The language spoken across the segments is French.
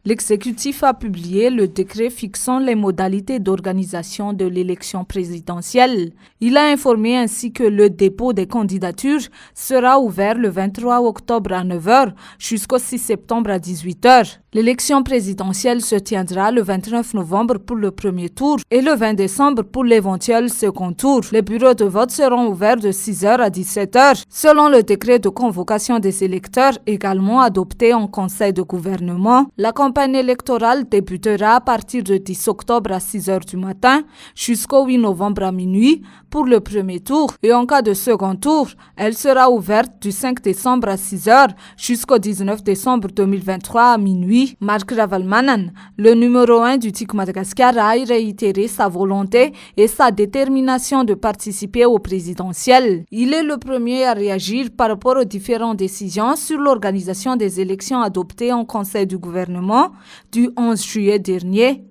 L'exécutif a publié le décret fixant les modalités d'organisation de l'élection présidentielle. Il a informé ainsi que le dépôt des candidatures sera ouvert le 23 octobre à 9h jusqu'au 6 septembre à 18h. L'élection présidentielle se tiendra le 29 novembre pour le premier tour et le 20 décembre pour l'éventuel second tour. Les bureaux de vote seront ouverts de 6h à 17h, selon le décret de convocation des électeurs également adopté en Conseil de gouvernement. La campagne électorale débutera à partir de 10 octobre à 6h du matin jusqu'au 8 novembre à minuit pour le premier tour et en cas de second tour, elle sera ouverte du 5 décembre à 6h jusqu'au 19 décembre 2023 à minuit. Marc Ravalomanana, le numéro 1 du TIC Madagascar, a réitéré sa volonté et sa détermination de participer au présidentiel. Il est le premier à réagir par rapport aux différentes décisions sur l'organisation des élections adoptées en Conseil du gouvernement du 11 juillet dernier.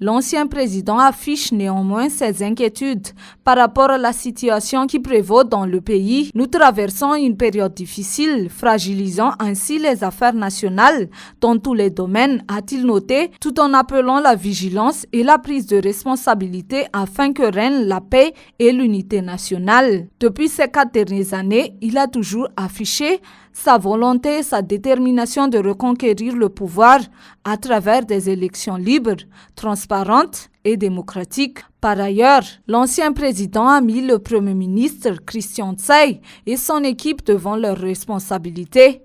L'ancien président affiche néanmoins ses inquiétudes par rapport à la situation qui prévaut dans le pays. Nous traversons une période difficile, fragilisant ainsi les affaires nationales dans tous les domaines, a-t-il noté, tout en appelant la vigilance et la prise de responsabilité afin que règne la paix et l'unité nationale. Depuis ces 4 dernières années, il a toujours affiché sa volonté et sa détermination de reconquérir le pouvoir à travers des élections libres, transparentes et démocratiques. Par ailleurs, l'ancien président a mis le Premier ministre Christian Tsay et son équipe devant leurs responsabilités.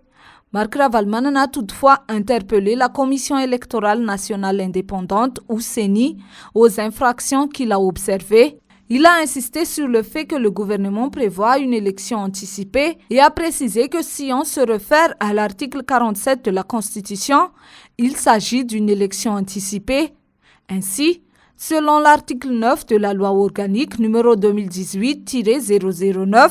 Marc Ravalomanana a toutefois interpellé la Commission électorale nationale indépendante, ou CENI, aux infractions qu'il a observées. Il a insisté sur le fait que le gouvernement prévoit une élection anticipée et a précisé que si on se réfère à l'article 47 de la Constitution, il s'agit d'une élection anticipée. Ainsi, selon l'article 9 de la loi organique numéro 2018-009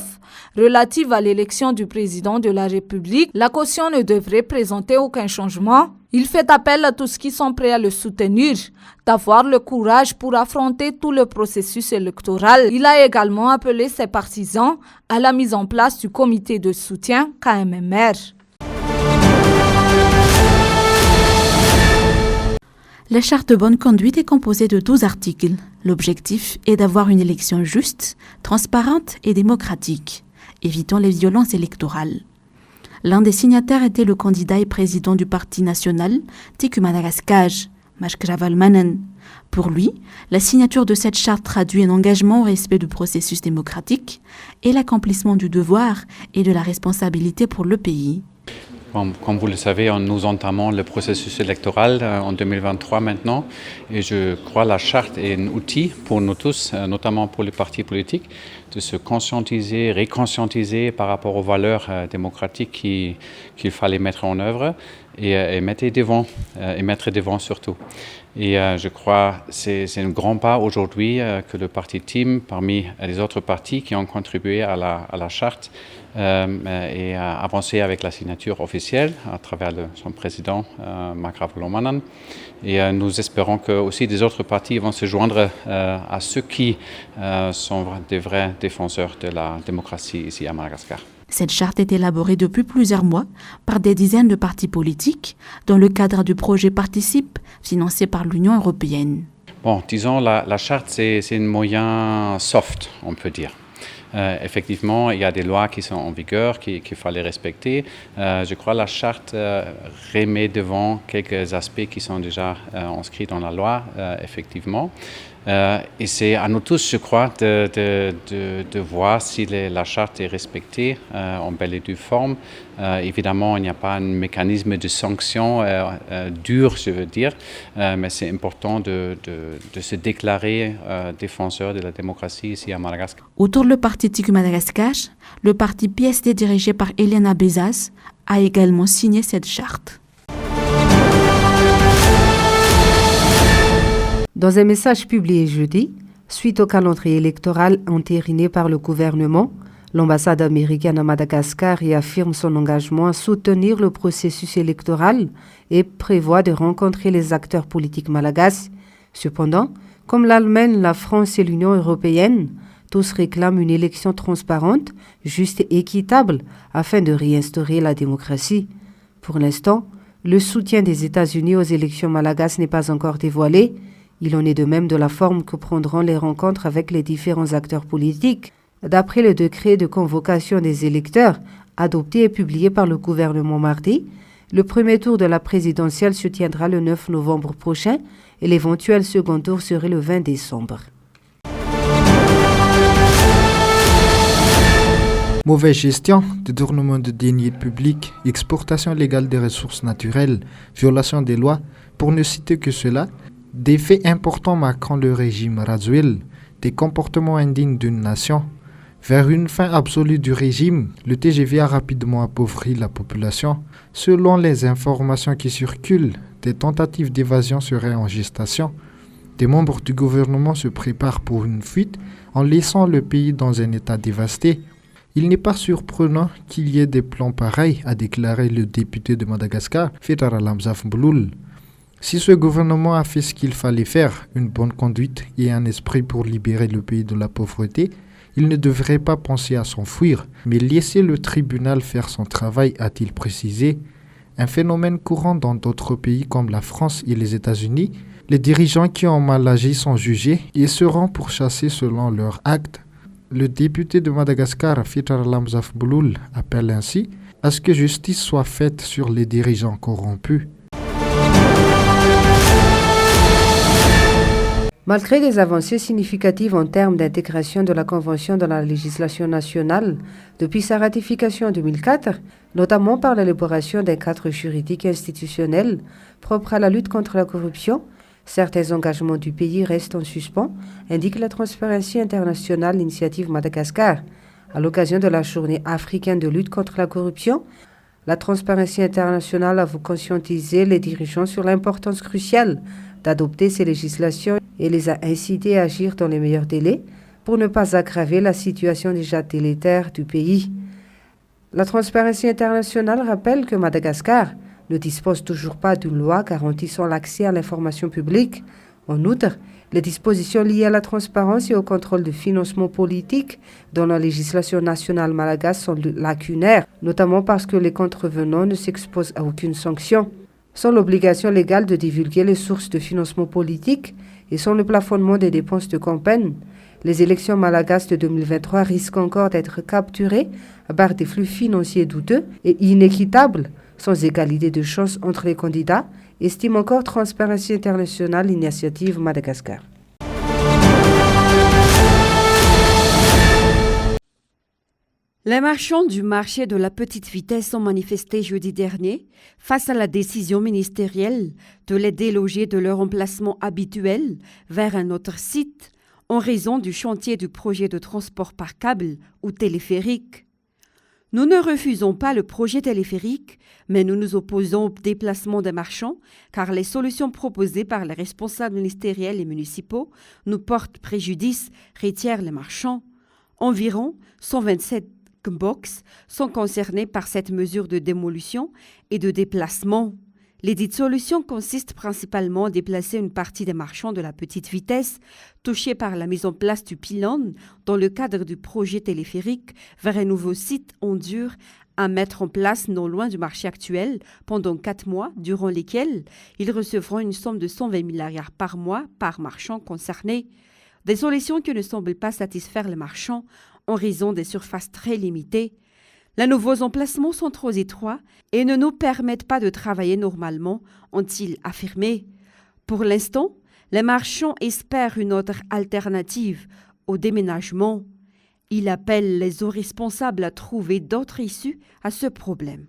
relative à l'élection du président de la République, la caution ne devrait présenter aucun changement. Il fait appel à tous qui sont prêts à le soutenir, d'avoir le courage pour affronter tout le processus électoral. Il a également appelé ses partisans à la mise en place du comité de soutien KMMR. La charte de bonne conduite est composée de 12 articles. L'objectif est d'avoir une élection juste, transparente et démocratique, évitant les violences électorales. L'un des signataires était le candidat et président du Parti national, TIC Madagascar, Marc Ravalomanana. Pour lui, la signature de cette charte traduit un engagement au respect du processus démocratique et l'accomplissement du devoir et de la responsabilité pour le pays. Comme vous le savez, nous entamons le processus électoral en 2023 maintenant et je crois que la charte est un outil pour nous tous, notamment pour les partis politiques, de se conscientiser, réconscientiser par rapport aux valeurs démocratiques qu'il fallait mettre en œuvre et mettre devant surtout. Et je crois que c'est un grand pas aujourd'hui que le parti TIM, parmi les autres partis qui ont contribué à la charte, et a avancé avec la signature officielle à travers son président, Marc Ravalomanana. Et nous espérons que aussi des autres partis vont se joindre à ceux qui sont des vrais défenseurs de la démocratie ici à Madagascar. Cette charte est élaborée depuis plusieurs mois par des dizaines de partis politiques dans le cadre du projet Participe, financé par l'Union européenne. Bon, disons, la charte, c'est un moyen soft, on peut dire. Effectivement, il y a des lois qui sont en vigueur, qu'il fallait respecter. Je crois que la charte remet devant quelques aspects qui sont déjà inscrits dans la loi, effectivement. Et c'est à nous tous, je crois, de voir si la charte est respectée en belle et due forme. Évidemment, il n'y a pas un mécanisme de sanction dur, je veux dire, mais c'est important de se déclarer défenseur de la démocratie ici à Madagascar. Autour du parti TIC Madagascar, le parti PSD dirigé par Helena Bezas a également signé cette charte. Dans un message publié jeudi, suite au calendrier électoral entériné par le gouvernement, l'ambassade américaine à Madagascar réaffirme son engagement à soutenir le processus électoral et prévoit de rencontrer les acteurs politiques malagasy. Cependant, comme l'Allemagne, la France et l'Union européenne, tous réclament une élection transparente, juste et équitable afin de réinstaurer la démocratie. Pour l'instant, Le soutien des États-Unis aux élections malagasy n'est pas encore dévoilé. Il en est de même de la forme que prendront les rencontres avec les différents acteurs politiques. D'après le décret de convocation des électeurs, adopté et publié par le gouvernement mardi, le premier tour de la présidentielle se tiendra le 9 novembre prochain et l'éventuel second tour serait le 20 décembre. Mauvaise gestion, détournement de deniers publics, exportation illégale des ressources naturelles, violation des lois, pour ne citer que cela, des faits importants marquant le régime Radziwiłł, des comportements indignes d'une nation. Vers une fin absolue du régime, le TGV a rapidement appauvri la population. Selon les informations qui circulent, des tentatives d'évasion seraient en gestation. Des membres du gouvernement se préparent pour une fuite en laissant le pays dans un état dévasté. Il n'est pas surprenant qu'il y ait des plans pareils, a déclaré le député de Madagascar, Fetaralamzaf Mbouloul. Si ce gouvernement a fait ce qu'il fallait faire, une bonne conduite et un esprit pour libérer le pays de la pauvreté, il ne devrait pas penser à s'enfuir, mais laisser le tribunal faire son travail, a-t-il précisé. Un phénomène courant dans d'autres pays comme la France et les États-Unis, les dirigeants qui ont mal agi sont jugés et seront pourchassés selon leurs actes. Le député de Madagascar, Fetaralamzaf Mbouloul, appelle ainsi à ce que justice soit faite sur les dirigeants corrompus. Malgré des avancées significatives en termes d'intégration de la Convention dans la législation nationale depuis sa ratification en 2004, notamment par l'élaboration d'un cadre juridique et institutionnel propre à la lutte contre la corruption, certains engagements du pays restent en suspens, indique la Transparency International Initiative Madagascar. À l'occasion de la journée africaine de lutte contre la corruption, la Transparency International a voulu conscientiser les dirigeants sur l'importance cruciale d'adopter ces législations et les a incités à agir dans les meilleurs délais pour ne pas aggraver la situation déjà délétère du pays. La Transparency International rappelle que Madagascar ne dispose toujours pas d'une loi garantissant l'accès à l'information publique. En outre, les dispositions liées à la transparence et au contrôle du financement politique dans la législation nationale malagasy sont lacunaires, notamment parce que les contrevenants ne s'exposent à aucune sanction. Sans l'obligation légale de divulguer les sources de financement politique et sans le plafonnement des dépenses de campagne, les élections malagasy de 2023 risquent encore d'être capturées par des flux financiers douteux et inéquitables, sans égalité de chance entre les candidats, estime encore Transparency International Initiative Madagascar. Les marchands du marché de la petite vitesse ont manifesté jeudi dernier face à la décision ministérielle de les déloger de leur emplacement habituel vers un autre site en raison du chantier du projet de transport par câble ou téléphérique. Nous ne refusons pas le projet téléphérique, mais nous nous opposons au déplacement des marchands car les solutions proposées par les responsables ministériels et municipaux nous portent préjudice, réitèrent les marchands. Environ 127 box sont concernés par cette mesure de démolition et de déplacement. Les dites solutions consistent principalement à déplacer une partie des marchands de la petite vitesse touchés par la mise en place du pylône dans le cadre du projet téléphérique vers un nouveau site en dur à mettre en place non loin du marché actuel pendant 4 mois, durant lesquels ils recevront une somme de 120 milliards par mois par marchand concerné. Des solutions qui ne semblent pas satisfaire les marchands en raison des surfaces très limitées. Les nouveaux emplacements sont trop étroits et ne nous permettent pas de travailler normalement, ont-ils affirmé. Pour l'instant, les marchands espèrent une autre alternative au déménagement. Ils appellent les hauts responsables à trouver d'autres issues à ce problème.